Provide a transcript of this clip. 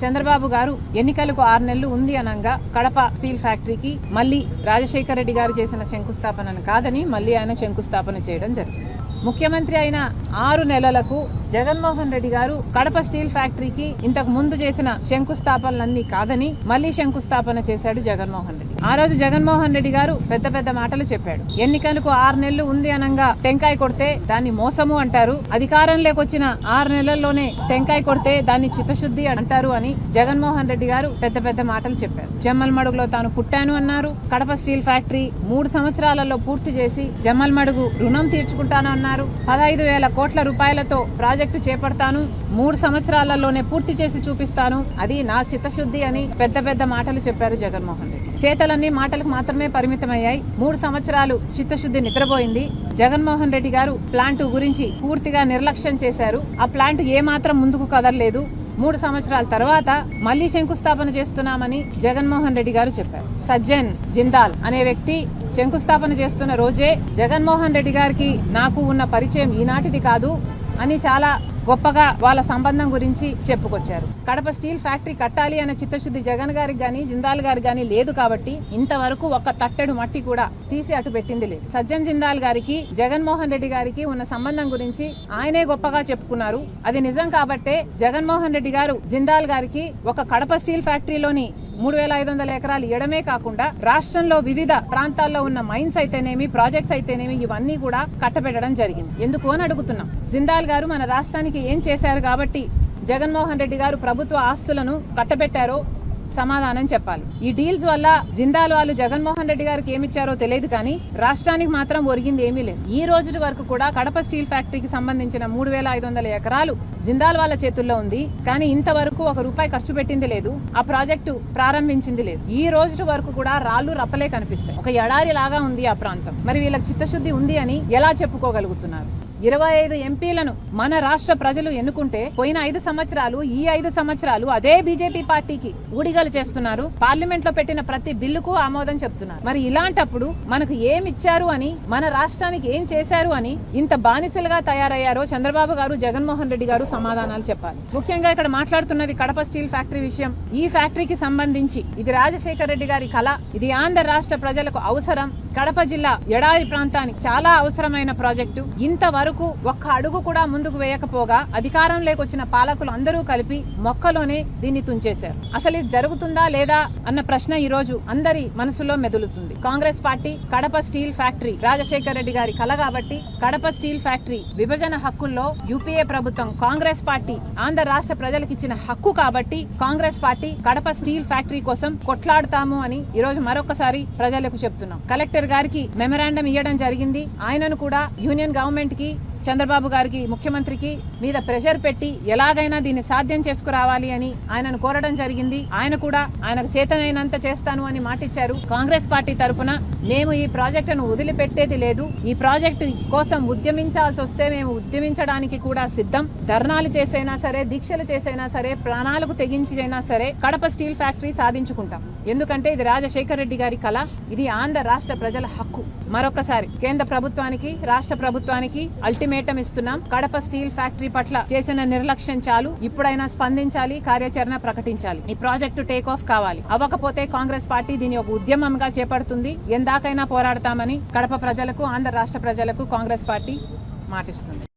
చంద్రబాబు గారు ఎన్నికలకు 6 నెలలు ఉంది అనంగా కడప స్టీల్ ఫ్యాక్టరీకి మళ్లీ రాజశేఖర రెడ్డి గారు చేసిన శంకుస్థాపనను కాదని మళ్లీ ఆయన శంకుస్థాపన చేయడం జరిగింది. ముఖ్యమంత్రి అయిన 6 నెలలకు జగన్మోహన్ రెడ్డి గారు కడప స్టీల్ ఫ్యాక్టరీకి ఇంతకు ముందు చేసిన శంకుస్థాపనలన్నీ కాదని మళ్లీ శంకుస్థాపన చేశాడు జగన్మోహన్ రెడ్డి. ఆ రోజు జగన్మోహన్ రెడ్డి గారు పెద్ద పెద్ద మాటలు చెప్పాడు. ఎన్నికలకు 6 నెలలు ఉంది అనంగా టెంకాయ కొడితే దాన్ని మోసము అంటారు, అధికారంలోకి వచ్చిన 6 నెలల్లోనే టెంకాయ కొడితే దాన్ని చిత్తశుద్ధి అంటారు అని జగన్మోహన్ రెడ్డి గారు పెద్ద పెద్ద మాటలు చెప్పారు. జమ్మలమడుగులో తాను పుట్టాను అన్నారు. కడప స్టీల్ ఫ్యాక్టరీ 3 సంవత్సరాలలో పూర్తి చేసి జమ్మలమడుగు రుణం తీర్చుకుంటాను అన్నారు. 15,000 కోట్ల రూపాయలతో ప్రాజెక్టు చేపడతాను, 3 సంవత్సరాలలోనే పూర్తి చేసి చూపిస్తాను, అది నా చిత్తశుద్ధి అని పెద్ద పెద్ద మాటలు చెప్పారు జగన్మోహన్ రెడ్డి. చేతలన్నీ మాటలకు మాత్రమే పరిమితమయ్యాయి. 3 సంవత్సరాలు చిత్తశుద్ధి నిద్రపోయింది. జగన్మోహన్ రెడ్డి గారు ప్లాంట్ గురించి పూర్తిగా నిర్లక్ష్యం చేశారు. ఆ ప్లాంట్ ఏమాత్రం ముందుకు కదలలేదు. 3 సంవత్సరాల తర్వాత మళ్లీ శంకుస్థాపన చేస్తున్నామని జగన్మోహన్ రెడ్డి గారు చెప్పారు. సజ్జన్ జిందాల్ అనే వ్యక్తి శంకుస్థాపన చేస్తున్న రోజే జగన్మోహన్ రెడ్డి గారికి నాకు ఉన్న పరిచయం ఈనాటిది కాదు అని చాలా గొప్పగా వాళ్ళ సంబంధం గురించి చెప్పుకొచ్చారు. కడప స్టీల్ ఫ్యాక్టరీ కట్టాలి అనే చిత్తశుద్ధి జగన్ గారికి గాని జిందాల్ గారికి గాని లేదు కాబట్టి ఇంతవరకు ఒక్క తట్టెడు మట్టి కూడా తీసి అటు పెట్టింది లేదు. సజ్జన్ జిందాల్ గారికి జగన్మోహన్ రెడ్డి గారికి ఉన్న సంబంధం గురించి ఆయనే గొప్పగా చెప్పుకున్నారు. అది నిజం కాబట్టే జగన్మోహన్ రెడ్డి గారు జిందాల్ గారికి ఒక కడప స్టీల్ ఫ్యాక్టరీలోని 3,500 ఎకరాలు ఇవ్వడమే కాకుండా రాష్ట్రంలో వివిధ ప్రాంతాల్లో ఉన్న మైన్స్ అయితేనేమి ప్రాజెక్ట్స్ అయితేనేమి ఇవన్నీ కూడా కట్టబెట్టడం జరిగింది. ఎందుకు అని అడుగుతున్నాం. జిందాల్ గారు మన రాష్ట్రానికి ఏం చేశారు కాబట్టి జగన్మోహన్ రెడ్డి గారు ప్రభుత్వ ఆస్తులను కట్టబెట్టారో సమాధానం చెప్పాలి. ఈ డీల్స్ వల్ల జిందాల్ వాళ్ళు జగన్మోహన్ రెడ్డి గారికి ఏమిచ్చారో తెలియదు కానీ రాష్ట్రానికి మాత్రం ఒరిగింది ఏమీ లేదు. ఈ రోజు వరకు కూడా కడప స్టీల్ ఫ్యాక్టరీకి సంబంధించిన 3,500 ఎకరాలు జిందాల్ వాళ్ళ చేతుల్లో ఉంది. కానీ ఇంతవరకు ₹1 ఖర్చు పెట్టింది లేదు. ఆ ప్రాజెక్టు ప్రారంభించింది లేదు. ఈ రోజు వరకు కూడా రాళ్లు రప్పలే కనిపిస్తాయి. ఒక ఎడారి లాగా ఉంది ఆ ప్రాంతం. మరి వీళ్ళకి చిత్తశుద్ధి ఉంది అని ఎలా చెప్పుకోగలుగుతున్నారు? 25 ఎంపీలను మన రాష్ట్ర ప్రజలు ఎన్నుకుంటే పోయిన 5 సంవత్సరాలు ఈ 5 సంవత్సరాలు అదే బీజేపీ పార్టీకి ఊడిగలు చేస్తున్నారు. పార్లమెంట్ లో పెట్టిన ప్రతి బిల్లుకు ఆమోదం చెప్తున్నారు. మరి ఇలాంటప్పుడు మనకు ఏమిచ్చారు అని, మన రాష్ట్రానికి ఏం చేశారు అని ఇంత బానిసలుగా తయారయ్యారో చంద్రబాబు గారు జగన్మోహన్ రెడ్డి గారు సమాధానాలు చెప్పాలి. ముఖ్యంగా ఇక్కడ మాట్లాడుతున్నది కడప స్టీల్ ఫ్యాక్టరీ విషయం. ఈ ఫ్యాక్టరీకి సంబంధించి ఇది రాజశేఖర రెడ్డి గారి కళ. ఇది ఆంధ్ర రాష్ట్ర ప్రజలకు అవసరం. కడప జిల్లా ఎడారి ప్రాంతానికి చాలా అవసరమైన ప్రాజెక్టు. ఇంతవరకు ఒక్క అడుగు కూడా ముందుకు వేయకపోగా అధికారంలోకి వచ్చిన పాలకులు అందరూ కలిపి మొక్కలోనే దీన్ని తుంచేశారు. అసలు ఇది జరుగుతుందా లేదా అన్న ప్రశ్న ఈ రోజు అందరి మనసులో మెదులుతుంది. Congress party Kadapa steel factory Rajasekhara Reddy గారి కళ కాబట్టి కడప స్టీల్ ఫ్యాక్టరీ విభజన హక్కుల్లో యూపీఏ ప్రభుత్వం కాంగ్రెస్ పార్టీ ఆంధ్ర రాష్ట్ర ప్రజలకు ఇచ్చిన హక్కు కాబట్టి Congress party Kadapa steel factory కోసం కొట్లాడతాము అని ఈ రోజు మరొకసారి ప్రజలకు చెప్తున్నాం. కలెక్టర్ గారికి మెమరాండం ఇవ్వడం జరిగింది. ఆయనను కూడా యూనియన్ గవర్నమెంట్ కి చంద్రబాబు గారికి ముఖ్యమంత్రికి మీద ప్రెషర్ పెట్టి ఎలాగైనా దీన్ని సాధ్యం చేసుకురావాలి అని ఆయనను కోరడం జరిగింది. ఆయన కూడా ఆయనకు చేతనైనంత చేస్తాను అని మాటిచ్చారు. కాంగ్రెస్ పార్టీ తరఫున మేము ఈ ప్రాజెక్టును వదిలిపెట్టేది లేదు. ఈ ప్రాజెక్టు కోసం ఉద్యమించాల్సి వస్తే మేము ఉద్యమించడానికి కూడా సిద్ధం. ధర్నాలు చేసైనా సరే, దీక్షలు చేసైనా సరే, ప్రాణాలకు తెగించైనా సరే కడప స్టీల్ ఫ్యాక్టరీ సాధించుకుంటాం. ఎందుకంటే ఇది రాజశేఖర రెడ్డి గారి కళ. ఇది ఆంధ్ర రాష్ట్ర ప్రజల హక్కు. మరొకసారి కేంద్ర ప్రభుత్వానికి రాష్ట్ర ప్రభుత్వానికి అల్టిమేటం ఇస్తున్నాం. కడప స్టీల్ ఫ్యాక్టరీ పట్ల చేసిన నిర్లక్ష్యం చాలు. ఇప్పుడైనా స్పందించాలి, కార్యాచరణ ప్రకటించాలి. ఈ ప్రాజెక్టు టేక్ ఆఫ్ కావాలి. అవ్వకపోతే కాంగ్రెస్ పార్టీ దీని ఒక ఉద్యమంగా చేపడుతుంది. ఎందాకైనా పోరాడతామని కడప ప్రజలకు, ఆంధ్ర రాష్ట్ర ప్రజలకు కాంగ్రెస్ పార్టీ మాటిస్తుంది.